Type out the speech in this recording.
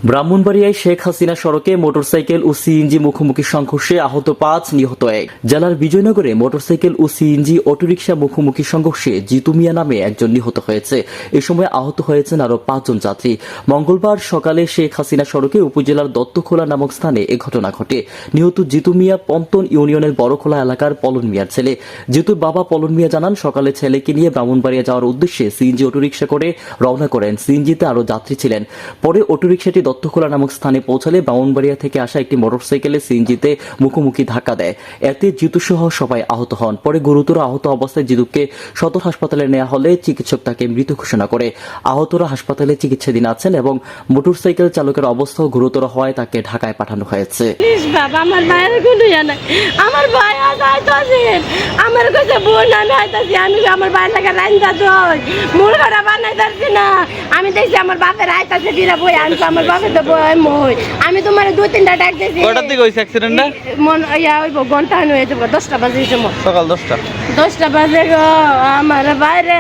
ব্রাহ্মণবাড়িয়ায় শেখ হাসিনা সড়কে মোটরসাইকেল ও সিএনজি মুখোমুখি সংঘর্ষে আহত ৫, নিহত ১। জেলার বিজয়নগরে মোটরসাইকেল ও সিএনজি অটোরিকশা মুখোমুখি সংঘর্ষে জিতু মিয়া নামে একজন নিহত হয়েছে। এ সময় আহত হয়েছেন আরও ৫ জন যাত্রী। মঙ্গলবার সকালে শেখ হাসিনা সড়কে উপজেলার দত্তখোলা নামক স্থানে এ ঘটনা ঘটে। নিহত জিতু মিয়া পন্তন ইউনিয়নের বড়খোলা এলাকার পলন মিয়ার ছেলে। জিতুর বাবা পলন মিয়া জানান, সকালে ছেলেকে নিয়ে ব্রাহ্মণবাড়িয়া যাওয়ার উদ্দেশ্যে সিএনজি অটোরিকশা করে রওনা করেন। সিএনজিতে আরও যাত্রী ছিলেন। পরে অটোরিকশাটি দত্তখোলা নামক স্থানে পৌঁছালে ব্রাহ্মণবাড়িয়া থেকে আসা একটি মোটরসাইকেলে সিএনজিতে মুখোমুখি ধাক্কা দেয়। এতে জিতু সহ সবাই আহত হন। পরে গুরুতর আহত অবস্থায় জিতুকে সদর হাসপাতালে নেওয়া হলে চিকিৎসক তাকে মৃত ঘোষণা করে। আহতরা হাসপাতালে চিকিৎসাধীন আছেন এবং মোটরসাইকেল চালকের অবস্থাও গুরুতর হওয়ায় তাকে ঢাকায় পাঠানো হয়েছে। আমার ভাইয়ের কোনো ইয়া নাই, আমার ভাই আজ আইতাছেন, আমার কাছে বোন আমি আইতাছি, আমি আমার ভাইয়ের লাগে রান্না যাই মুরগাটা বানাইতাছি না। আমি দেখছি আমার বাপের আইতাছে বিরা বই আনছো, আমার বাপের তো বই মই। আমি তোমার 2-3টা ডাক দিয়েছি। কটার দিকে হইছে অ্যাক্সিডেন্টটা? মন ইয়া হইব ঘন্টা হয়ে যাবো, 10টা বাজে সময়, সকাল 10টা। 10টা বাজে গো আমার বাইরে